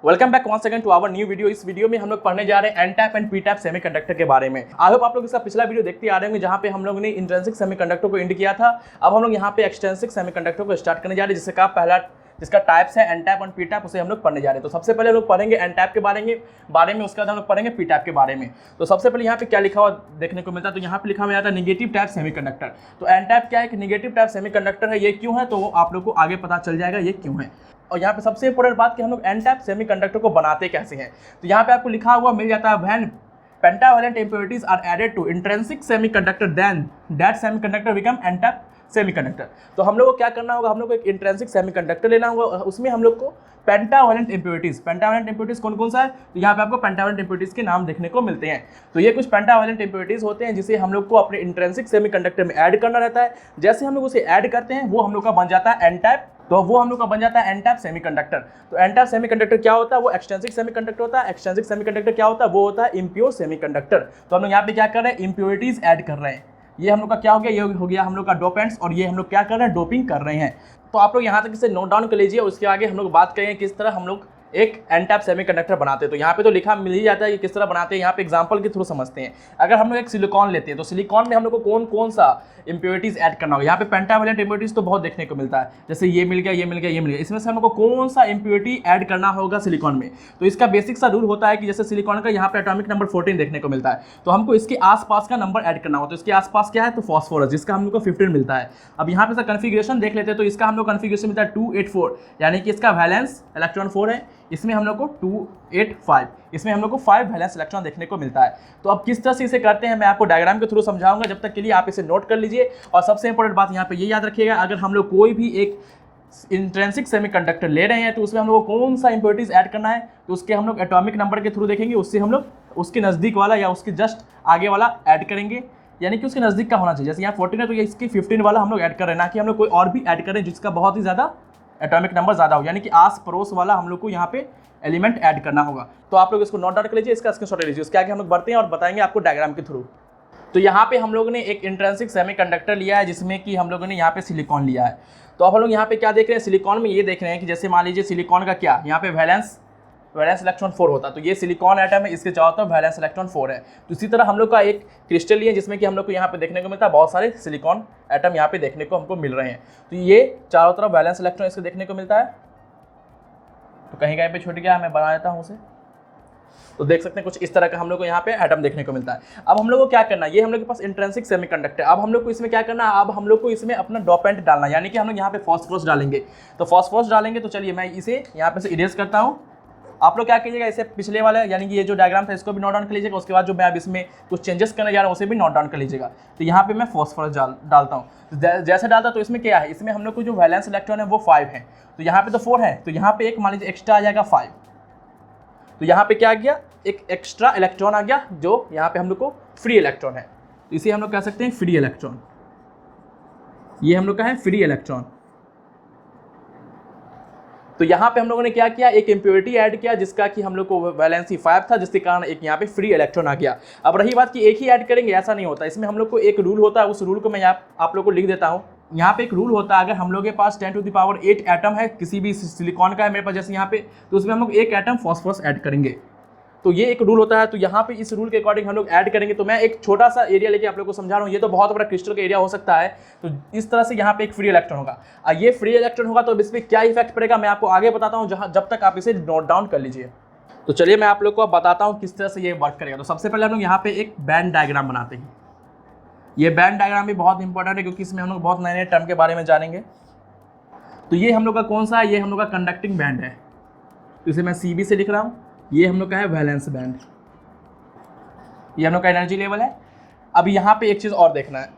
Welcome back once again to our new video. इस video में हम लोग पढ़ने जा रहे हैं n type and p type semiconductor के बारे में। आई होप आप लोग इसका पिछला वीडियो देखते आ रहे होंगे जहां पे हम लोग ने इंट्रिंसिक सेमीकंडक्टर को इंड किया था। अब हम लोग यहां पे एक्सट्रिंसिक सेमीकंडक्टर को स्टार्ट करने जा रहे हैं, जिसका पहला जिसका टाइप्स है एन टाइप और पी टाइप, उसे हम लोग पढ़ने जा रहे हैं। तो सबसे पहले हम लोग पढ़ेंगे एन टाइप के बारे में, उसके बाद हम लोग पढ़ेंगे पी टाइप के बारे में। तो सबसे पहले यहाँ पे क्या लिखा हुआ देखने को मिलता है, तो यहाँ पे लिखा हुआ जाता है निगेटिव टाइप सेमीकंडक्टर। तो एन टाइप क्या है कि निगेटिव टाइप सेमीकंडक्टर है, ये क्यों है तो आप लोग को आगे पता चल जाएगा ये क्यों है। और यहाँ पे सबसे इंपॉर्टेंट बात कि हम लोग एन टाइप सेमीकंडक्टर को बनाते कैसे हैं, तो यहाँ पे आपको लिखा हुआ मिल जाता है when pentavalent impurities are added to intrinsic semiconductor then that semiconductor become n type semiconductor. तो हम लोग को क्या करना होगा, हम लोग को एक इंट्रिंसिक सेमीकंडक्टर लेना होगा, उसमें हम लोग को पेंटावैलेंट इम्प्योरिटीज कौन कौन सा है, तो यहाँ पे आपको पेंटावैलेंट इम्प्योरिटीज के नाम देखने को मिलते हैं। तो ये कुछ पेंटावैलेंट इम्प्योरिटीज होते हैं जिसे हम लोग को अपने इंट्रिंसिक सेमीकंडक्टर में ऐड करना रहता है। जैसे हम लोग उसे ऐड करते हैं वो हम लोग का बन जाता है एन टाइप, तो वो हम लोग का बन जाता है एन टाइप सेमीकंडक्टर। तो एन टाइप सेमीकंडक्टर क्या होता है, वो एक्सट्रिंसिक सेमीकंडक्टर होता है। एक्सट्रिंसिक सेमीकंडक्टर क्या होता है, वो होता है इम्प्योर सेमीकंडक्टर। तो हम लोग यहाँ पे क्या कर रहे हैं, इम्प्योरिटीज ऐड कर रहे हैं। ये हम लोग का क्या हो गया, ये हो गया हम लोग का डोपेंट्स, और ये हम लोग क्या कर रहे हैं, डोपिंग कर रहे हैं। तो आप लोग यहाँ तक इसे नोट डाउन कर लीजिए। उसके आगे हम लोग बात करेंगे किस तरह हम लोग एक एन टाइप सेमीकंडक्टर बनाते हैं। तो यहाँ पे तो लिखा मिल ही जाता है कि किस तरह बनाते हैं, यहाँ पे एग्जांपल के थ्रू समझते हैं। अगर हम लोग एक सिलिकॉन लेते हैं तो सिलिकॉन में हम लोग को कौन कौन सा इंप्योरिटीज ऐड करना होगा। यहाँ पे पेंटावैलेंट इंप्योरिटीज तो बहुत देखने को मिलता है, जैसे ये मिल गया, ये मिल गया, ये मिल गया। इसमें से हम लोग को कौन सा इंप्योरिटी ऐड करना होगा सिलिकॉन में, तो इसका बेसिक सा रूल होता है कि जैसे सिलिकॉन का यहाँ पे एटॉमिक नंबर 14 देखने को मिलता है, तो हमको इसके आसपास का नंबर ऐड करना होगा। तो इसके आसपास क्या है, तो फॉस्फोरस, जिसका हम लोग को 15 मिलता है। अब यहाँ पे इसका कन्फिग्रेशन देख लेते हैं, तो इसका हम लोग कन्फिग्रेशन मिलता है 284, यानी कि इसका वैलेंस इलेक्ट्रॉन 4 है, इसमें हम लोग को 285, इसमें हम लोग को 5 वैलेंस इलेक्ट्रॉन देखने को मिलता है। तो अब किस तरह से इसे करते हैं मैं आपको डायग्राम के थ्रू समझाऊंगा, जब तक के लिए आप इसे नोट कर लीजिए। और सबसे इंपॉर्टेंट बात यहाँ पे ये याद रखिएगा, अगर हम लोग कोई भी एक इंट्रिंसिक सेमीकंडक्टर ले रहे हैं तो उसमें हम लोग को कौन सा इंप्योरिटीज ऐड करना है, तो उसके हम लोग एटॉमिक नंबर के थ्रू देखेंगे, उससे हम लोग उसके नज़दीक वाला या उसके जस्ट आगे वाला ऐड करेंगे, यानी कि उसके नज़दीक का होना चाहिए। जैसे यहाँ 14 है तो ये इसकी 15 वाला हम लोग ऐड कर रहे हैं, ना कि हम लोग कोई और भी ऐड करें जिसका बहुत ही ज़्यादा एटॉमिक नंबर ज़्यादा हो, यानी कि आस पड़ोस वाला हम लोग को यहाँ पे एलिमेंट ऐड करना होगा। तो आप लोग इसको नोट डाउन कर लीजिए, इसका स्क्रीनशॉट ले लीजिए। उसके आगे हम लोग बढ़ते हैं और बताएंगे आपको डायग्राम के थ्रू। तो यहाँ पे हम लोगों ने एक इंट्रिंसिक सेमीकंडक्टर लिया है जिसमें कि हम लोगों ने यहाँ पे सिलिकॉन लिया है। तो अब हम लोग यहाँ पे क्या देख रहे हैं, सिलिकॉन में ये देख रहे हैं कि जैसे मान लीजिए सिलिकॉन का क्या, यहाँ पे वैलेंस इलेक्ट्रॉन 4 होता है, तो ये सिलिकॉन एटम है, इसके चारों तरफ वैलेंस इलेक्ट्रॉन 4 है। तो इसी तरह हम लोग का एक क्रिस्टल लिए जिसमें कि हम लोग को यहाँ पे देखने को मिलता है बहुत सारे सिलिकॉन एटम यहाँ पे देखने को हमको मिल रहे हैं। तो ये चारों तरफ वैलेंस इलेक्ट्रॉन इसको देखने को मिलता है। तो कहीं कहीं पे छूट गया, मैं बना देता हूँ उसे। तो देख सकते हैं कुछ इस तरह का हम लोग को यहाँ पे एटम देखने को मिलता है। अब हम लोग को क्या करना है, ये हम लोग के पास इंट्रिंसिक सेमीकंडक्टर है। अब हम लोग को इसमें क्या करना है, अब हम लोग को इसमें अपना डोपेंट डालना है, यानी कि हम लोग यहाँ पे फॉस्फोरस डालेंगे। तो फॉस्फोरस डालेंगे, तो चलिए मैं इसे यहाँ पे से इरेज करता हूँ। आप लोग क्या कीजिएगा, इसे पिछले वाले यानी कि ये जो डायग्राम था इसको भी नोट डाउन कर लीजिएगा। उसके बाद जो मैं अब इसमें कुछ चेंजेस करने जा रहा हूँ उसे भी नोट डाउन कर लीजिएगा। तो यहाँ पे मैं फॉस्फोरस डालता हूँ, जैसे डालता तो इसमें क्या है, इसमें हम लोग को जो वैलेंस इलेक्ट्रॉन है वो 5 है, तो यहाँ पे तो 4 है, तो यहाँ पे एक मान लीजिए एक्स्ट्रा आ जाएगा 5। तो यहाँ पे क्या आ गया, एक एक्स्ट्रा इलेक्ट्रॉन आ गया जो यहाँ पे हम लोग को फ्री इलेक्ट्रॉन है। तो इसे हम लोग कह सकते हैं फ्री इलेक्ट्रॉन, ये हम लोग का है फ्री इलेक्ट्रॉन। तो यहाँ पे हम लोगों ने क्या किया, एक इम्प्योरिटी ऐड किया जिसका कि हम लोग को वैलेंसी 5 था, जिसके कारण एक यहाँ पे फ्री इलेक्ट्रॉन आ गया। अब रही बात कि एक ही ऐड करेंगे, ऐसा नहीं होता, इसमें हम लोग को एक रूल होता है, उस रूल को मैं आप लोग को लिख देता हूँ। यहाँ पे एक रूल होता है, अगर हम लोग के पास 10⁸ एटम है किसी भी सिलिकॉन का है मेरे पास जैसे यहाँ पे, तो उसमें हम लोग एक एटम फॉस्फोरस ऐड करेंगे। तो ये एक रूल होता है। तो यहाँ पे इस रूल के अकॉर्डिंग हम लोग ऐड करेंगे। तो मैं एक छोटा सा एरिया लेके आप लोगों को समझा रहा हूँ, ये तो बहुत बड़ा क्रिस्टल का एरिया हो सकता है। तो इस तरह से यहाँ पे एक फ्री इलेक्ट्रॉन होगा, और ये फ्री इलेक्ट्रॉन होगा तो इस पर क्या इफेक्ट पड़ेगा मैं आपको आगे बताता हूँ, जब तक आप इसे नोट डाउन कर लीजिए। तो चलिए मैं आप लोग को बताता हूँ किस तरह से ये वर्क करेगा। तो सबसे पहले हम लोग यहाँ पे एक बैंड डायग्राम बनाते हैं। ये बैंड डायग्राम भी बहुत इंपॉर्टेंट है क्योंकि इसमें हम लोग बहुत नए नए टर्म के बारे में जानेंगे। तो ये हम लोग का कौन सा है, ये हम लोग का कंडक्टिंग बैंड है, तो इसे मैं CB से लिख रहा हूँ। ये हम लोग का है वैलेंस बैंड, ये हम लोग का एनर्जी लेवल है। अब यहाँ पे एक चीज़ और देखना है,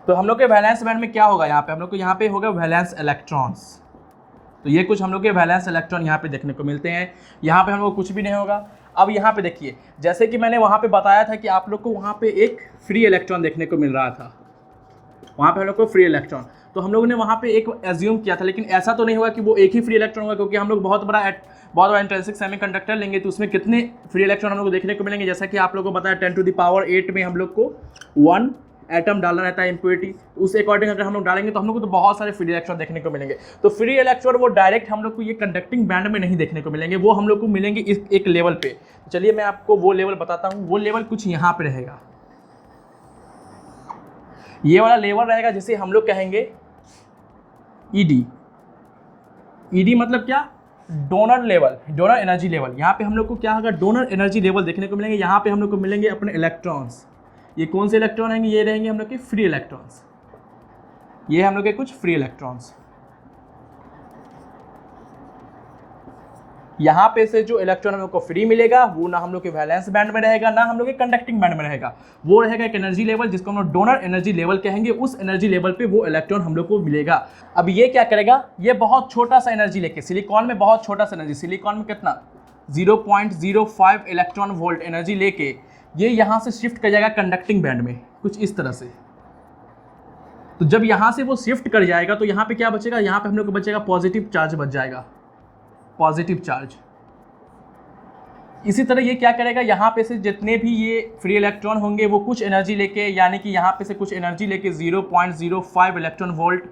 तो हम लोग के वैलेंस बैंड में क्या होगा, यहाँ पे हम लोग को यहाँ पे होगा वैलेंस इलेक्ट्रॉन्स। तो ये कुछ हम लोग के वैलेंस इलेक्ट्रॉन यहाँ पे देखने को मिलते हैं, यहाँ पे हम लोग कुछ भी नहीं होगा। अब यहाँ पे देखिए, जैसे कि मैंने वहाँ पे बताया था कि आप लोग को वहाँ पे एक फ्री इलेक्ट्रॉन देखने को मिल रहा था, वहाँ पे हम लोग को फ्री इलेक्ट्रॉन, तो हम लोगों ने वहाँ पे एक एज्यूम किया था, लेकिन ऐसा तो नहीं होगा कि वो एक ही फ्री इलेक्ट्रॉन होगा, क्योंकि हम लोग बहुत बड़ा इंट्रिंसिक सेमीकंडक्टर लेंगे तो उसमें कितने फ्री इलेक्ट्रॉन हम लोग को देखने को मिलेंगे। जैसा कि आप लोगों को बताया 10⁸ में हम लोग को 1 एटम डालना रहता है इम्प्योरिटी, उस अकॉर्डिंग अगर हम लोग डालेंगे तो हम लोग को तो बहुत सारे फ्री इलेक्ट्रॉन देखने को मिलेंगे। तो फ्री इलेक्ट्रॉन वो डायरेक्ट हम लोग को ये कंडक्टिंग बैंड में नहीं देखने को मिलेंगे, वो हम लोग को मिलेंगे इस एक लेवल पे। चलिए मैं आपको वो लेवल बताता हूँ। वो लेवल कुछ यहाँ पे रहेगा, ये वाला लेवल रहेगा जिसे हम लोग कहेंगे ईडी। ईडी मतलब क्या? Donor level, donor energy level. यहाँ पे हम लोग को क्या होगा? डोनर एनर्जी लेवल देखने को मिलेंगे। यहाँ पे हम लोग को मिलेंगे अपने इलेक्ट्रॉन्स। ये कौन से इलेक्ट्रॉन आएंगे? ये रहेंगे हम लोग के फ्री इलेक्ट्रॉन्स। ये हम लोग के कुछ फ्री इलेक्ट्रॉन्स। यहाँ पे से जो इलेक्ट्रॉन हम लोग को फ्री मिलेगा वो ना हम लोग के वैलेंस बैंड में रहेगा, ना हम लोग के कंडक्टिंग बैंड में रहेगा। वो रहेगा एक एनर्जी लेवल जिसको हम लोग डोनर एनर्जी लेवल कहेंगे। उस एनर्जी लेवल पे वो इलेक्ट्रॉन हम लोग को मिलेगा। अब ये क्या करेगा? ये बहुत छोटा सा एनर्जी लेके, सिलिकॉन में बहुत छोटा सा एनर्जी, सिलिकॉन में कितना 0.05 इलेक्ट्रॉन वोल्ट एनर्जी लेके ये यहाँ से शिफ्ट कर जाएगा कंडक्टिंग बैंड में, कुछ इस तरह से। तो जब यहाँ से वो शिफ्ट कर जाएगा तो यहाँ पे क्या बचेगा? यहाँ पे हम लोग को बचेगा पॉजिटिव चार्ज बच जाएगा, पॉजिटिव चार्ज। इसी तरह ये क्या करेगा? यहाँ पे से जितने भी ये फ्री इलेक्ट्रॉन होंगे वो कुछ एनर्जी लेके, यानी कि यहाँ पे से कुछ एनर्जी लेके 0.05 इलेक्ट्रॉन वोल्ट,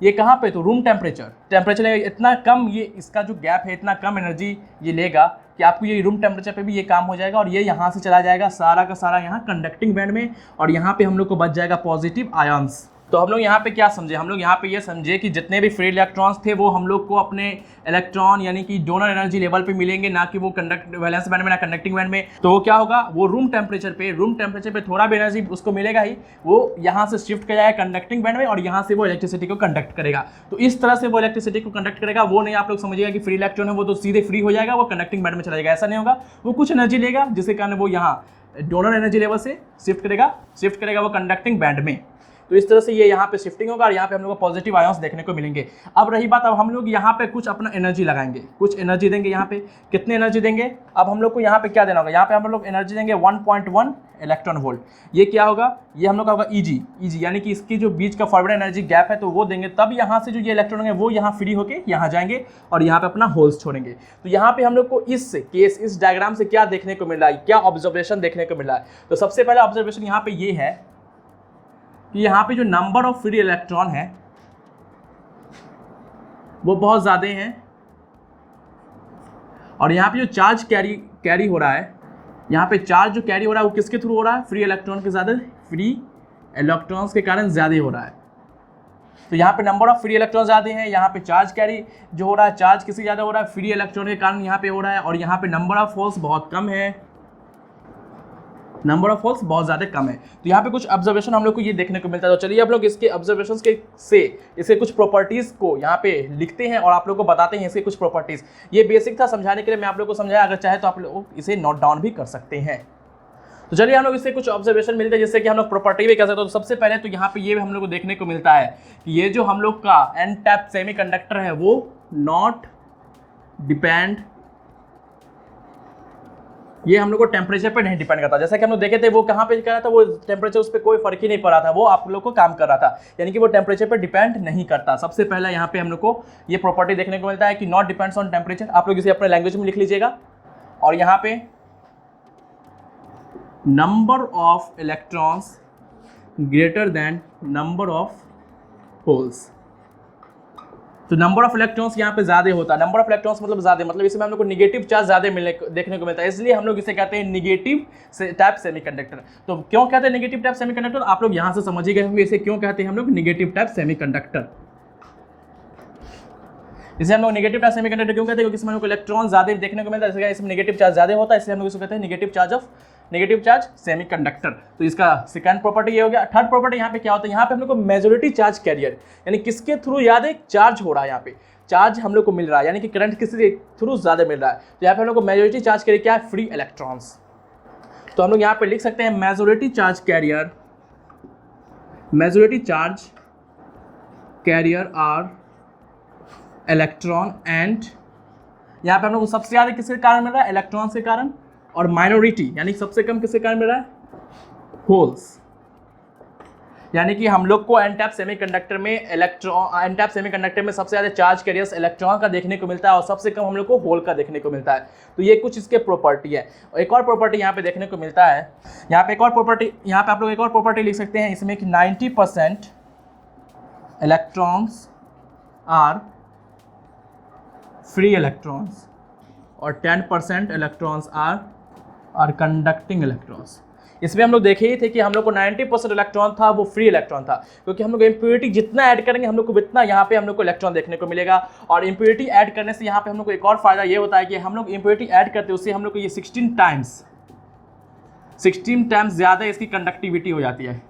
ये कहाँ पे? तो रूम टेम्परेचर लेगा। इतना कम ये इसका जो गैप है, इतना कम एनर्जी ये लेगा कि आपको ये रूम टेम्परेचर पे भी ये काम हो जाएगा। और ये यहाँ से चला जाएगा सारा का सारा यहाँ कंडक्टिंग बैंड में, और यहाँ पे हम लोग को बच जाएगा पॉजिटिव आयंस। तो हम लोग यहाँ पे क्या समझे? हम लोग यहाँ पे ये समझे कि जितने भी फ्री इलेक्ट्रॉन्स थे वो हम लोग को अपने इलेक्ट्रॉन यानी कि डोनर एनर्जी लेवल पे मिलेंगे, ना कि वो वैलेंस बैंड में, ना कंडक्टिंग बैंड में। तो वो क्या होगा? वो रूम टेम्परेचर पे थोड़ा भी एनर्जी उसको मिलेगा ही, वो यहाँ से शिफ्ट कर जाएगा कंडक्टिंग बैंड में और यहाँ से वो इलेक्ट्रिसिटी को कंडक्ट करेगा। तो इस तरह से वो इलेक्ट्रिसिटी को कंडक्ट करेगा। वो नहीं आप लोग समझिएगा कि फ्री इलेक्ट्रॉन है वो तो सीधे फ्री हो जाएगा, वो कंडक्टिंग बैंड में चला जाएगा, ऐसा नहीं होगा। वो कुछ एनर्जी लेगा जिसके कारण वो यहाँ डोनर एनर्जी लेवल से शिफ्ट करेगा वो कंडक्टिंग बैंड में। तो इस तरह से ये यहाँ पे शिफ्टिंग होगा और यहाँ पे हम लोग को पॉजिटिव आयंस देखने को मिलेंगे। अब रही बात, अब हम लोग यहाँ पे कुछ अपना एनर्जी लगाएंगे, कुछ एनर्जी देंगे। यहाँ पे कितने एनर्जी देंगे? अब हम लोग को यहाँ पे क्या देना होगा? यहाँ पे हम लोग एनर्जी देंगे 1.1 इलेक्ट्रॉन वोल्ट। ये क्या होगा? ये हम लोग का होगा ईजी यानी कि इसकी जो बीच का फॉरवर्ड एनर्जी गैप है तो वो देंगे। तब यहाँ से जो ये इलेक्ट्रॉन होंगे वो यहाँ फ्री होके यहाँ जाएंगे और यहाँ पे अपना होल्स छोड़ेंगे। तो यहाँ पे हम लोग को इस डायग्राम से क्या देखने को मिल रहा है, क्या ऑब्जर्वेशन देखने को मिल रहा है? तो सबसे पहला ऑब्जर्वेशन यहाँ पे ये है कि यहाँ पे जो नंबर ऑफ फ्री इलेक्ट्रॉन है वो बहुत ज़्यादा हैं, और यहाँ पे जो चार्ज कैरी हो रहा है, यहाँ पे चार्ज जो कैरी हो रहा है वो किसके थ्रू हो रहा है? फ्री इलेक्ट्रॉन के ज़्यादा, फ्री इलेक्ट्रॉन्स के कारण ज़्यादा हो रहा है। तो यहाँ पे नंबर ऑफ फ्री इलेक्ट्रॉन ज़्यादा हैं, यहाँ पे चार्ज कैरी जो हो रहा है, चार्ज किससे ज़्यादा हो रहा है? फ्री इलेक्ट्रॉन के कारण यहाँ पे हो रहा है। और यहाँ पे नंबर ऑफ होल्स बहुत कम है, नंबर ऑफ होल्स बहुत ज़्यादा कम है। तो यहाँ पे कुछ ऑब्जर्वेशन हम लोग को ये देखने को मिलता है। तो चलिए आप लोग इसके ऑब्जर्वेशंस के से इसके कुछ प्रॉपर्टीज़ को यहाँ पे लिखते हैं और आप लोग को बताते हैं इसके कुछ प्रॉपर्टीज़। ये बेसिक था, समझाने के लिए मैं आप लोग को समझाया, अगर चाहे तो आप लोग इसे नोट डाउन भी कर सकते हैं। तो चलिए हम लोग इससे कुछ ऑब्जर्वेशन मिलते हैं जिससे कि हम लोग प्रॉपर्टी भी कह सकते हो। तो सबसे पहले तो यहाँ पे ये हम लोग को देखने को मिलता है कि ये जो हम लोग का एन टाइप सेमीकंडक्टर है वो नॉट डिपेंड, ये हम लोग को टेम्परेचर पे नहीं डिपेंड करता। जैसा कि हम लोग देखे थे वो कहाँ पे कर रहा था, वो टेम्परेचर उस पर कोई फर्क ही नहीं पड़ रहा था, वो आप लोग को काम कर रहा था, यानी कि वो टेम्परेचर पे डिपेंड नहीं करता। सबसे पहला यहाँ पे हम लोग को ये प्रॉपर्टी देखने को मिलता है कि नॉट डिपेंड्स ऑन टेम्परेचर। आप लोग इसे अपने लैंग्वेज में लिख लीजिएगा। और यहाँ पे number of electrons greater than number of holes. तो नंबर ऑफ इलेक्ट्रॉन्स यहाँ पे ज़्यादा होता है। नंबर ऑफ इलेक्ट्रॉन्स मतलब ज़्यादा, मतलब इसमें हम लोग को निगेटिव चार्ज ज़्यादा देखने को मिलता है, इसलिए हम लोग इसे कहते हैं निगेटिव टाइप सेमीकंडक्टर। तो क्यों कहते हैं निगेटिव टाइप सेमीकंडक्टर? आप लोग यहाँ से समझिएगा होंगे इसे क्यों कहते हैं हम लोग निगेटिव टाइप सेमीकंडक्टर। इसे हम लोग निगेटिव चार्ज सेमीकंडक्टर क्यों कहते हैं? क्योंकि इसमें हम लोग को इलेक्ट्रॉन ज़्यादा देखने को मिलता है, इसमें निगेटिव चार्ज ज़्यादा होता है, इसलिए हम लोग इसको कहते हैं निगेटिव चार्ज सेमीकंडक्टर। तो इसका सेकंड प्रॉपर्टी ये हो गया। थर्ड प्रॉपर्टी यहाँ पे क्या होता है? यहाँ पे हम लोग को मेजॉरिटी चार्ज कैरियर, यानी किसके थ्रू ज़्यादा चार्ज हो रहा है, यहाँ पे चार्ज हम लोग को मिल रहा है, यानी कि करंट किसके थ्रू ज़्यादा मिल रहा है। तो यहाँ पे हम लोग को मेजॉरिटी चार्ज कैरियर क्या है? Free electrons. तो हम लोग यहाँ पे लिख सकते हैं majority charge carrier are electron, and यहाँ पे हम लोग को सबसे ज़्यादा किसके कारण मिल रहा है? इलेक्ट्रॉन्स के कारण। और माइनॉरिटी यानी सबसे कम किसके कारण मिल रहा है? होल्स। यानी कि हम लोग को एन टाइप सेमीकंडक्टर में एन टाइप सेमीकंडक्टर में सबसे ज़्यादा चार्ज कैरियर्स इलेक्ट्रॉन का देखने को मिलता है और सबसे कम हम लोग को होल का देखने को मिलता है। तो ये कुछ इसके प्रॉपर्टी है। एक और प्रॉपर्टी यहाँ पे देखने को मिलता है, यहाँ पे एक और प्रॉपर्टी, यहाँ पे आप लोग एक और प्रॉपर्टी लिख सकते हैं इसमें कि 90% इलेक्ट्रॉन्स आर फ्री इलेक्ट्रॉन्स और 10% इलेक्ट्रॉन्स आर कंडक्टिंग इलेक्ट्रॉन्स। इसमें हम लोग देखे ही थे कि हम लोग को 90% इलेक्ट्रॉन था वो फ्री इलेक्ट्रॉन था, क्योंकि हम लोग इम्प्योरिटी जितना ऐड करेंगे हम लोग को उतना यहाँ पे हम लोग को इलेक्ट्रॉन देखने को मिलेगा। और इम्प्योरिटी ऐड करने से यहाँ पे हम लोग को एक और फायदा ये होता है कि हम लोग इम्प्योरिटी ऐड करते हैं उससे हम लोग को ये 16 टाइम्स ज़्यादा इसकी कंडक्टिविटी हो जाती है।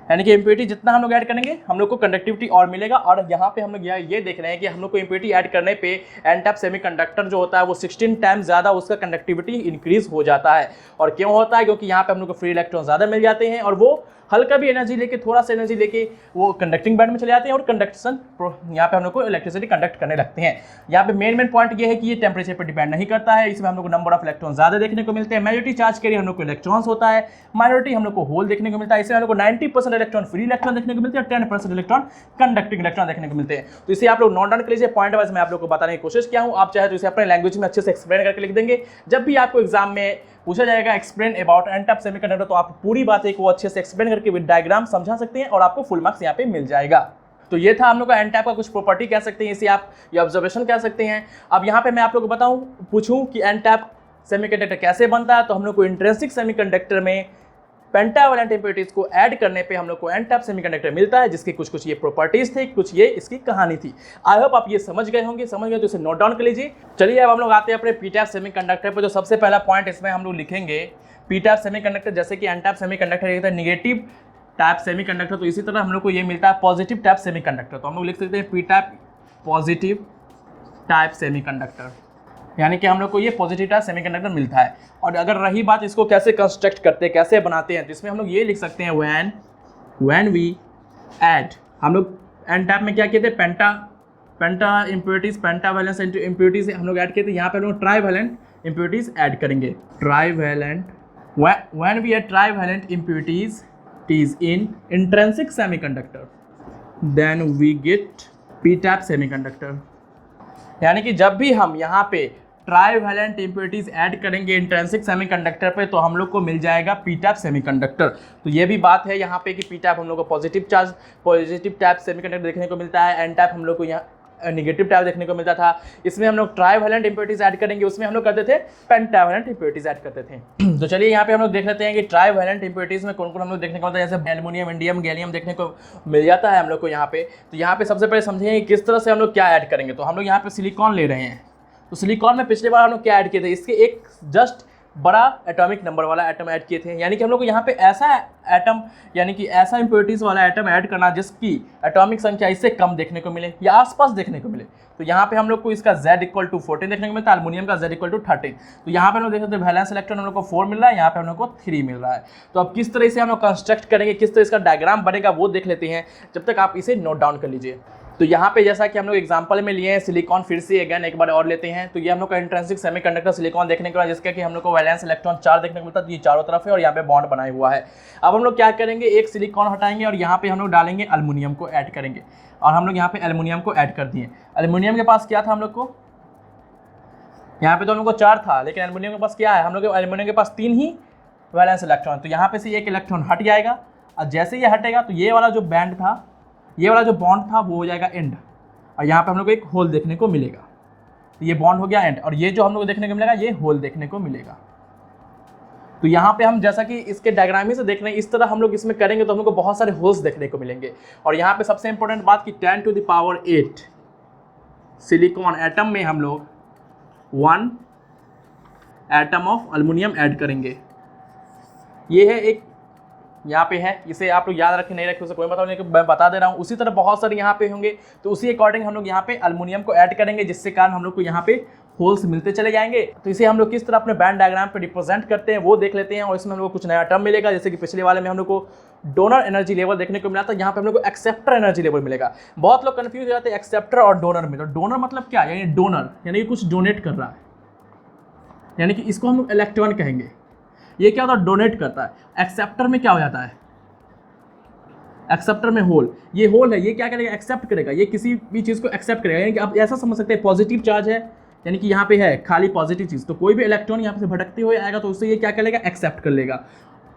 यानी कि इम्प्योरिटी जितना हम लोग ऐड करेंगे हम लोग को कंडक्टिविटी और मिलेगा। और यहाँ पे हम लोग ये देख रहे हैं कि हम लोग को इम्प्योरिटी ऐड करने पे एन टाइप सेमीकंडक्टर जो होता है वो 16 टाइम्स ज़्यादा उसका कंडक्टिविटी इंक्रीज हो जाता है। और क्यों होता है? क्योंकि यहाँ पे हम लोग को फ्री इलेक्ट्रॉन ज़्यादा मिल जाते हैं और वो हल्का भी एनर्जी लेके, थोड़ा सा एनर्जी लेके वो कंडक्टिंग बैंड में चले जाते हैं और कंडक्शन यहाँ पे हम लोग को इलेक्ट्रिसिटी कंडक्ट करने लगते हैं। यहाँ पे मेन पॉइंट ये है कि ये टेम्परेचर पर डिपेंड नहीं करता है। इसमें हम लोग को नंबर ऑफ इलेक्ट्रॉन ज़्यादा देखने को मिलते हैं। मेजॉरिटी चार्ज कैरियर हम लोग को इलेक्ट्रॉन्स होता है, माइनॉरिटी हम लोग को होल देखने को मिलता है। इसमें हम लोग को 90% इलेक्ट्रॉन फ्री इलेक्ट्रॉन देखने को मिलते हैं और 10% इलेक्ट्रॉन कंडक्टिंग इलेक्ट्रॉन देखने को मिलते हैं। तो इसे आप लोग नोट डाउन कर लीजिए, पॉइंट वाइज मैं आप लोग को बताने की कोशिश किया हूँ। आप चाहे तो इसे अपने लैंग्वेज में अच्छे से एक्सप्लेन करके लिख देंगे। जब भी आपको एग्जाम में पूछा जाएगा explain about an type semiconductor, तो आप पूरी बातें को अच्छे से एक्सप्लेन करके विद डायग्राम समझा सकते हैं और आपको फुल मार्क्स यहाँ पे मिल जाएगा। तो ये था हम लोग का एन टाइप का कुछ प्रॉपर्टी कह सकते हैं, इसे आप ये ऑब्जर्वेशन कह सकते हैं। अब यहाँ पे मैं आप लोग को पूछूं कि एन टाइप सेमीकंडक्टर कैसे बनता है, तो हम लोग को इंट्रिंसिक सेमीकंडक्टर में पेंटावैलेंट इम्प्योरिटीज को ऐड करने पे हम लोग को एन टाइप सेमीकंडक्टर मिलता है, जिसकी कुछ ये प्रॉपर्टीज थे, कुछ ये इसकी कहानी थी। आई होप आप ये समझ गए होंगे। समझ गए तो इसे नोट डाउन कर लीजिए। चलिए अब हम लोग आते हैं अपने पी टाइप सेमीकंडक्टर पर। जो सबसे पहला पॉइंट इसमें हम लोग लिखेंगे पी टाइप सेमीकंडक्टर, जैसे कि एन टाइप सेमीकंडक्टर एक नेगेटिव टाइप सेमीकंडक्टर, तो इसी तरह हम लोग को ये मिलता है पॉजिटिव टाइप सेमीकंडक्टर। तो हम लोग लिख सकते हैं P type positive type semiconductor, यानी कि हम लोग को ये पॉजिटिव टाइप सेमीकंडक्टर मिलता है। और अगर रही बात इसको कैसे कंस्ट्रक्ट करते हैं, कैसे बनाते हैं, तो इसमें हम लोग ये लिख सकते हैं व्हेन वी ऐड, हम लोग एन टाइप में क्या किए थे, पेंटा इम्प्योरिटीज, पेंटावैलेंस इम्प्योरिटीज हम लोग ऐड किए थे। यहाँ पे हम लोग ट्राईवैलेंट इम्प्योरिटीज ऐड करेंगे। Trivalent, when we add trivalent impurities in intrinsic semiconductor, then we get p-type semiconductor। यानी कि जब भी हम यहाँ पे ट्राईवैलेंट इम्प्योरिटीज ऐड करेंगे इंट्रिंसिक सेमीकंडक्टर पे, तो हम लोग को मिल जाएगा पी टाइप सेमीकंडक्टर। तो ये भी बात है यहाँ पे कि पी टाइप हम लोग को पॉजिटिव टाइप सेमीकंडक्टर देखने को मिलता है, एन टाइप हम लोग को यहाँ नेगेटिव टाइप देखने को मिलता था। इसमें हम लोग ट्राईवैलेंट इम्प्योरिटीज ऐड करेंगे, उसमें हम लोग करते थे पेंटावैलेंट इम्प्योरिटीज ऐड करते थे। तो चलिए यहाँ पे हम लोग देख लेते हैं कि ट्राईवैलेंट इम्प्योरिटीज में कौन कौन हम लोग देखने को मिलता है। जैसे एल्युमिनियम, इंडियम, गैलियम देखने को मिल जाता है हम लोग को यहाँ पे। तो यहाँ पे सबसे पहले समझेंगे किस तरह से हम लोग क्या ऐड करेंगे। तो हम लोग यहाँ पे सिलिकॉन ले रहे हैं। तो सिलिकॉन में पिछले बार हम लोग क्या ऐड किए थे, इसके एक जस्ट बड़ा एटॉमिक नंबर वाला एटम ऐड किए थे। यानी कि हम लोग को यहाँ पे ऐसा एटम, यानी कि ऐसा इम्प्योरिटीज वाला एटम ऐड करना जिसकी एटॉमिक संख्या इससे कम देखने को मिले या आसपास देखने को मिले। तो यहाँ पे हम लोग को इसका Z = 14 देखने को मिलता है, एल्युमिनियम का Z = 13। तो यहाँ पे हम लोग देख सकते हैं वैलेंस इलेक्ट्रॉन हम लोग को 4 मिल रहा है, यहाँ पे हम लोग को 3 मिल रहा है। तो अब किस तरह से हम लोग कंस्ट्रक्ट करेंगे, किस तरह इसका डायग्राम बनेगा वो देख लेते हैं, जब तक आप इसे नोट डाउन कर लीजिए। तो यहाँ पे जैसा कि हम लोग एग्जांपल में लिए हैं सिलिकॉन, फिर से अगेन एक बार और लेते हैं। तो ये हम लोग का इंट्रिंसिक सेमीकंडक्टर सिलिकॉन देखने को मिला, जिसका कि हम लोग को वैलेंस इलेक्ट्रॉन 4 देखने को मिलता है। तो ये चारों तरफ है और यहाँ पे बॉन्ड बनाया हुआ है। अब हम लोग क्या करेंगे, एक सिलिकॉन हटाएंगे और यहाँ पे हम लोग डालेंगे एल्युमिनियम को ऐड करेंगे। और हम लोग यहाँ पे एल्युमिनियम को ऐड कर दिए। एल्युमिनियम के पास क्या था हम लोग को, यहाँ पे तो हम लोग को 4 था, लेकिन एल्युमिनियम के पास क्या है, हम लोग एल्युमिनियम के पास 3 ही वैलेंस इलेक्ट्रॉन। तो यहाँ पे से एक इलेक्ट्रॉन हट जाएगा और जैसे ये हटेगा तो ये वाला जो बैंड था, ये वाला जो बॉन्ड था वो हो जाएगा एंड, और यहाँ पे हम लोग को एक होल देखने को मिलेगा। तो ये बॉन्ड हो गया एंड, और ये जो हम लोग को देखने को मिलेगा ये होल देखने को मिलेगा। तो यहाँ पे हम जैसा कि इसके डायग्राम ही से देख रहे हैं, इस तरह हम लोग इसमें करेंगे तो हम लोग को बहुत सारे होल्स देखने को मिलेंगे। और यहाँ पे सबसे इंपॉर्टेंट बात कि 10⁸ सिलिकॉन एटम में हम लोग 1 एटम ऑफ एल्युमिनियम ऐड करेंगे। ये है एक, यहाँ पे है, इसे आप लोग याद रखें नहीं रखें उसे कोई मतलब नहीं, मैं बता दे रहा हूँ। उसी तरह बहुत सारे यहाँ पे होंगे, तो उसी अकॉर्डिंग हम लोग यहाँ पे एल्युमिनियम को ऐड करेंगे, जिससे कारण हम लोग को यहाँ पे होल्स मिलते चले जाएंगे। तो इसे हम लोग किस तरह अपने बैंड डायग्राम पे रिप्रेजेंट करते हैं वो देख लेते हैं। और इसमें हम लोग को कुछ नया टर्म मिलेगा, जैसे कि पिछले वाले में हम लोग को डोनर एनर्जी लेवल देखने को मिला था, यहाँ पे हम लोग को एक्सेप्टर एनर्जी लेवल मिलेगा। बहुत लोग कंफ्यूज हो जाते हैं एक्सेप्टर और डोनर में। तो डोनर मतलब क्या, यानी डोनर यानी कि कुछ डोनेट कर रहा है, यानी कि इसको हम लोग इलेक्ट्रॉन कहेंगे। ये क्या होता है, डोनेट करता है। एक्सेप्टर में क्या हो जाता है, एक्सेप्टर में होल, ये होल है, ये क्या करेगा, एक्सेप्ट करेगा, ये किसी भी चीज़ को एक्सेप्ट करेगा। यानी कि आप ऐसा समझ सकते हैं पॉजिटिव चार्ज है, यानी कि यहाँ पे है खाली पॉजिटिव चीज़, तो कोई भी इलेक्ट्रॉन यहाँ पे से भटकते हुए आएगा तो उससे ये क्या कर लेगा, एक्सेप्ट कर लेगा।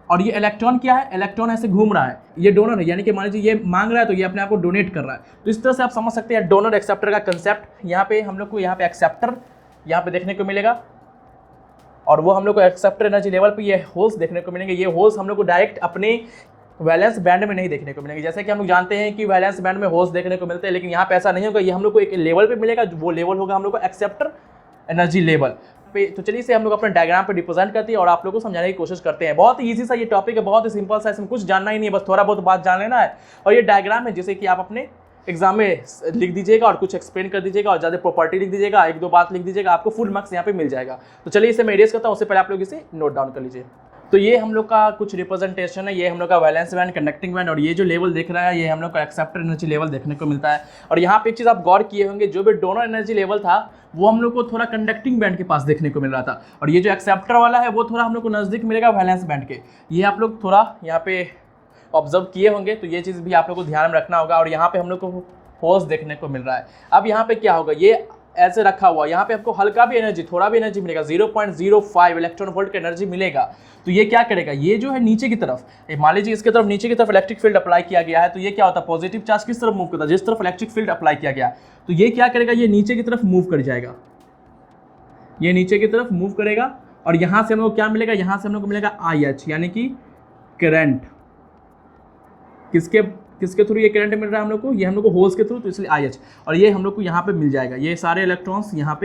और ये इलेक्ट्रॉन क्या है, इलेक्ट्रॉन ऐसे घूम रहा है, ये डोनर है, यानी कि मान लीजिए ये मांग रहा है तो ये अपने आप को डोनेट कर रहा है। तो इस तरह से आप समझ सकते हैं डोनर एक्सेप्टर का कंसेप्ट। यहाँ पे हम लोग को यहाँ पे एक्सेप्टर यहाँ पे देखने को मिलेगा, और वो हम लोग को एक्सेप्टर एनर्जी लेवल पे ये होल्स देखने को मिलेंगे। ये होल्स हम लोग को डायरेक्ट अपने वैलेंस बैंड में नहीं देखने को मिलेंगे। जैसे कि हम लोग जानते हैं कि वैलेंस बैंड में होल्स देखने को मिलते हैं, लेकिन यहाँ पे ऐसा नहीं होगा, ये हम लोग को एक लेवल पे मिलेगा, वो लेवल होगा हम लोग को एक्सेप्टर एनर्जी लेवल पे। तो चलिए इसे हम लोग अपने डायग्राम पे रिप्रेजेंट करते हैं और आप लोगों को समझाने की कोशिश करते हैं। बहुत ही ईजी सा ये टॉपिक है, बहुत ही सिंपल सा, इसमें कुछ जानना ही नहीं है, बस थोड़ा बहुत बात जान लेना है। और ये डायग्राम है जिसे कि आप अपने एग्जाम में लिख दीजिएगा और कुछ एक्सप्लेन कर दीजिएगा और ज़्यादा प्रॉपर्टी लिख दीजिएगा, एक दो बात लिख दीजिएगा, आपको फुल मार्क्स यहाँ पे मिल जाएगा। तो चलिए इसे मैं इरेज करता हूँ, उससे पहले आप लोग इसे नोट डाउन कर लीजिए। तो ये हम लोग का कुछ रिप्रेजेंटेशन है, ये हम लोग का वैलेंस बैंड, कंडक्टिंग बैंड, और ये जो लेवल देख रहा है ये हम लोग का एक्सेप्टर एनर्जी लेवल देखने को मिलता है। और यहाँ पे एक चीज़ आप गौर किए होंगे, जो भी डोनर एनर्जी लेवल था वो हम लोग को थोड़ा कंडक्टिंग बैंड के पास देखने को मिल रहा था, और ये जो एक्सेप्टर वाला है वो थोड़ा हम लोग को नज़दीक मिलेगा वैलेंस बैंड के। ये आप लोग थोड़ा यहाँ पे ऑब्जर्व किए होंगे, तो ये चीज़ भी आप लोग को ध्यान में रखना होगा। और यहाँ पे हम लोग को फोर्स देखने को मिल रहा है। अब यहाँ पे क्या होगा, ये ऐसे रखा हुआ, यहाँ पे आपको हल्का भी एनर्जी, थोड़ा भी एनर्जी मिलेगा, 0.05 इलेक्ट्रॉन वोल्ट की एनर्जी मिलेगा। तो ये क्या करेगा, ये जो है नीचे की तरफ, मान लीजिए इसके तरफ नीचे की तरफ इलेक्ट्रिक फील्ड अप्लाई किया गया है, तो ये क्या होता है, पॉजिटिव चार्ज किस तरफ मूव करता है, जिस तरफ इलेक्ट्रिक फील्ड अप्लाई किया गया, तो ये क्या करेगा, ये नीचे की तरफ मूव कर जाएगा, ये नीचे की तरफ मूव करेगा। और यहाँ से हम लोग क्या मिलेगा, यहाँ से हम लोग को मिलेगा IH, यानी कि करंट। किसके थ्रू ये करंट मिल रहा है हम लोग को, ये हम लोग को होल्स के थ्रू, तो इसलिए IH। और ये हम लोग को यहाँ पे मिल जाएगा, ये सारे इलेक्ट्रॉन्स यहाँ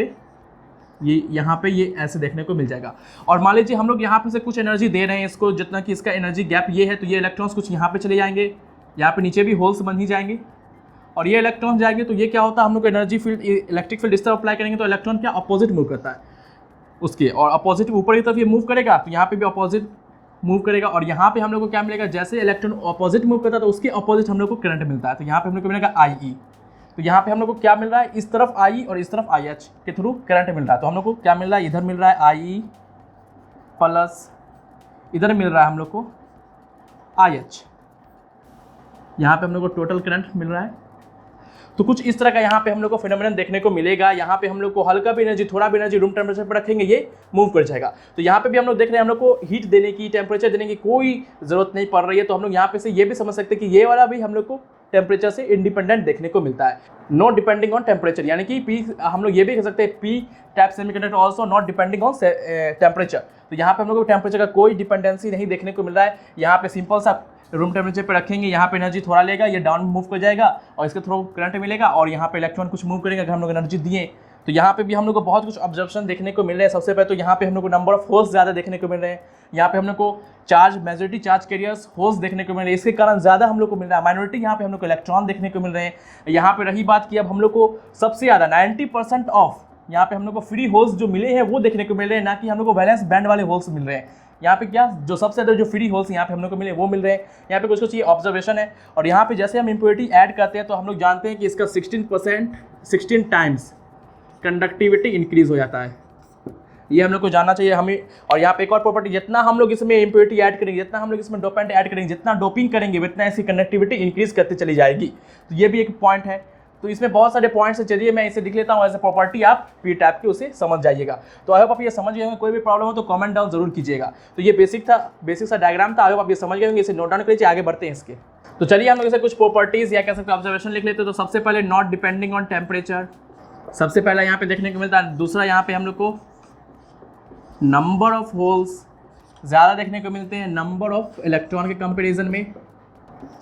पे ये ऐसे देखने को मिल जाएगा। और मान लीजिए हम लोग यहाँ पे से कुछ एनर्जी दे रहे हैं इसको, जितना कि इसका एनर्जी गैप ये है, तो ये इलेक्ट्रॉन्स कुछ यहाँ पे चले जाएंगे, यहाँ पे नीचे भी होल्स बन ही जाएंगे, और ये इलेक्ट्रॉन जाएंगे, तो ये क्या होता है, हम लोग एनर्जी फील्ड, इलेक्ट्रिक फील्ड इस तरफ अप्लाई करेंगे तो इलेक्ट्रॉन क्या अपोजिट मूव करता है उसके, और अपोजिट ऊपर की तरफ ये मूव करेगा, तो यहाँ पे भी अपोजिट मूव करेगा। और यहाँ पे हम लोग को क्या मिलेगा, जैसे इलेक्ट्रॉन अपोजिट मूव करता है तो उसके अपोजिट हम लोग को करंट मिलता है, तो यहाँ पे हम लोग को मिलेगा IE। तो यहाँ पे हम लोग को क्या मिल रहा है, इस तरफ IE और इस तरफ IH के थ्रू करंट मिल रहा है। तो हम लोग को क्या मिल रहा है, इधर मिल रहा है IE प्लस इधर मिल रहा है हम लोग को IH, यहाँ पे हम लोग को टोटल करंट मिल रहा है। तो कुछ इस तरह का यहाँ पे हम लोग को फिनोमेनन देखने को मिलेगा। यहाँ पे हम लोग को हल्का भी एनर्जी, थोड़ा भी एनर्जी रूम टेम्परेचर पर रखेंगे, ये मूव कर जाएगा। तो यहाँ पे भी हम लोग देख रहे हैं, हम लोग को हीट देने की, टेम्परेचर देने की कोई जरूरत नहीं पड़ रही है। तो हम लोग यहाँ पे से ये भी समझ सकते हैं कि ये वाला भी हम लोग को टेम्परेचर से इंडिपेंडेंट देखने को मिलता है, नॉट डिपेंडिंग ऑन टेम्परेचर, यानी कि पी, हम लोग ये भी कह सकते हैं P type semiconductor also not depending on temperature. तो यहाँ पे हम लोग को टेम्परेचर का कोई डिपेंडेंसी नहीं देखने को मिल रहा है। यहाँ पे सिंपल सा रूम टेम्परेचर पे रखेंगे, यहाँ पे एनर्जी थोड़ा लेगा, ये डाउन मूव कर जाएगा और इसके थ्रू करंट मिलेगा, और यहाँ पे इलेक्ट्रॉन कुछ मूव करेंगे अगर हम लोग एनर्जी दिए। तो यहाँ पे भी हम लोग को बहुत कुछ ऑब्जर्वेशन देखने को मिल रहे हैं। सबसे पहले तो यहाँ पे हम लोग को नंबर ऑफ होल्स ज़्यादा देखने को मिल रहे हैं। यहाँ पे हम लोग को charge, majority charge carriers holes देखने को मिल रहे हैं, इसके कारण ज़्यादा हम लोग को मिल रहा है। माइनॉरिटी यहाँ पे हम लोग को इलेक्ट्रॉन देखने को मिल रहे हैं। यहाँ पे रही बात कि अब हम लोग को सबसे ज़्यादा 90% ऑफ यहाँ पे हम लोग को फ्री होल्स जो मिले हैं वो देखने को मिल रहे हैं, ना कि हम लोग को बैलेंस बैंड वाले होल्स मिल रहे हैं। यहाँ पे क्या जो सबसे ज़्यादा जो फ्री होल्स यहाँ पे हम लोग को मिले वो मिल रहे हैं। यहाँ पे कुछ ये ऑब्जर्वेशन है। और यहाँ पे जैसे हम इम्प्योरिटी ऐड करते हैं तो हम लोग जानते हैं कि इसका 16 टाइम्स कंडक्टिविटी इंक्रीज हो जाता है, ये हम लोग को जानना चाहिए हमें। और यहाँ पे एक और प्रॉपर्टी, जितना हम लोग इसमें इम्प्योरिटी ऐड करेंगे, जितना हम लोग इसमें डोपेंट ऐड करेंगे, जितना डोपिंग करेंगे, उतना ऐसी कंडक्टिविटी इंक्रीज करते चली जाएगी। तो ये भी एक पॉइंट है। तो इसमें बहुत सारे पॉइंट्स है, चलिए मैं इसे लिख लेता हूँ एज ए प्रॉपर्टी, आप पी टैप के उसे समझ जाइएगा। तो आई होप आप ये समझ गए होंगे। कोई भी प्रॉब्लम हो तो कमेंट डाउन जरूर कीजिएगा। तो ये बेसिक सा डायग्राम था, आई होप आप ये समझ गए होंगे। इसे नोट डाउन करिए, आगे बढ़ते हैं इसके। तो चलिए हम लोग इसे कुछ प्रॉपर्टीज या कह सकते हैं ऑब्जर्वेशन लिख लेते हैं। तो सबसे पहले नॉट डिपेंडिंग ऑन टेम्परेचर, सबसे पहला यहाँ पे देखने को मिलता है। दूसरा यहाँ पे हम लोग को नंबर ऑफ होल्स ज़्यादा देखने को मिलते हैं नंबर ऑफ इलेक्ट्रॉन के कंपेरिजन में।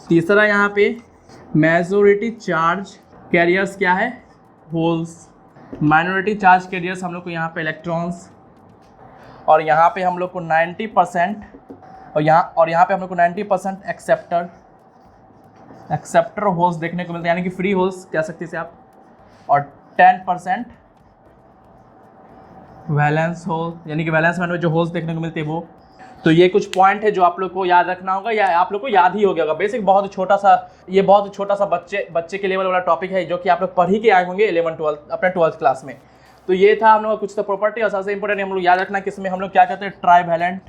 तीसरा यहाँ पे मेजॉरिटी चार्ज कैरियर्स क्या है, होल्स। माइनॉरिटी चार्ज कैरियर्स हम लोग को यहाँ पे इलेक्ट्रॉन्स। और यहाँ पे हम लोग को 90% और यहाँ पे हम लोग को 90% एक्सेप्टर होल्स देखने को मिलते हैं, यानी कि फ्री होल्स कह सकते हैं इसे आप। और 10% वैलेंस होल, यानी कि वैलेंस में जो होल्स देखने को मिलते हैं वो। तो ये कुछ पॉइंट है जो आप लोग को याद रखना होगा, या आप लोग को याद ही हो गया होगा। बेसिक बहुत छोटा सा बच्चे के लेवल वाला टॉपिक है, जो कि आप लोग पढ़ ही के आए होंगे 11-12 अपने 12th क्लास में। तो ये था हम लोग का कुछ तो प्रॉपर्टी। और सबसे इंपॉर्टेंट हम लोग याद रखना कि इसमें हम लोग क्या कहते हैं, ट्राईवैलेंट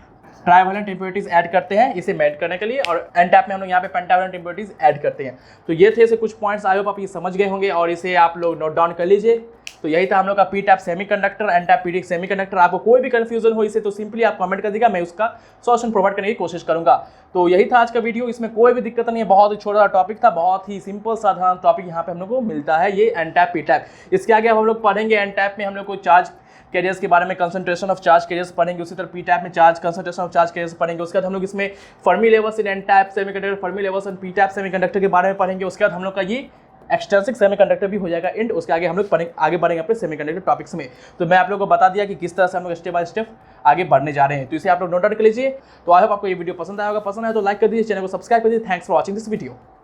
ट्राइवैलेंट इंप्योरिटीज ऐड करते हैं इसे मेल्ट करने के लिए, और एन टैप में हम लोग यहाँ पे पेंटावैलेंट इंप्योरिटीज ऐड करते हैं। तो ये थे ऐसे कुछ पॉइंट्स, आई होप आप ये समझ गए होंगे और इसे आप लोग नोट डाउन कर लीजिए। तो यही था हम लोग का p type semiconductor, n type p semiconductor. आपको कोई भी कंफ्यूजन हो इसे तो सिंपली आप कमेंट कर दीजिएगा, मैं उसका सॉल्यूशन प्रोवाइड करने की कोशिश करूंगा। तो यही था आज का वीडियो, इसमें कोई भी दिक्कत नहीं है, बहुत ही छोटा टॉपिक था, बहुत ही सिंपल साधारण टॉपिक यहाँ पे हम लोग को मिलता है, ये एन टैप पी टैप। इसके आगे हम लोग पढ़ेंगे एन टैप में हम लोग को चार्ज कैरियर्स के बारे में, कंसंट्रेशन ऑफ चार्ज कैरियर्स पढ़ेंगे, उसी तरह पी टैप में charge concentration of charge carriers पढ़ेंगे। उसके बाद हम लोग इसमें Fermi levels in an tap semiconductor, Fermi levels in P type semiconductor के बारे में पढ़ेंगे। उसके बाद हम लोग का ये एक्सट्रिंसिक सेमीकंडक्टर भी हो जाएगा एंड उसके आगे हम लोग आगे बढ़ेंगे अपने सेमीकंडक्टर टॉपिक्स में। तो मैं आप लोगों को बता दिया कि किस तरह से हम लोग स्टेप बाय स्टेप आगे बढ़ने जा रहे हैं, तो इसे आप लोग नोट डाउन कर लीजिए। तो आई होप आपको ये वीडियो पसंद आया होगा, पसंद आया तो लाइक कर दीजिए, चैनल को सब्सक्राइब कर दीजिए। Thanks for watching this video.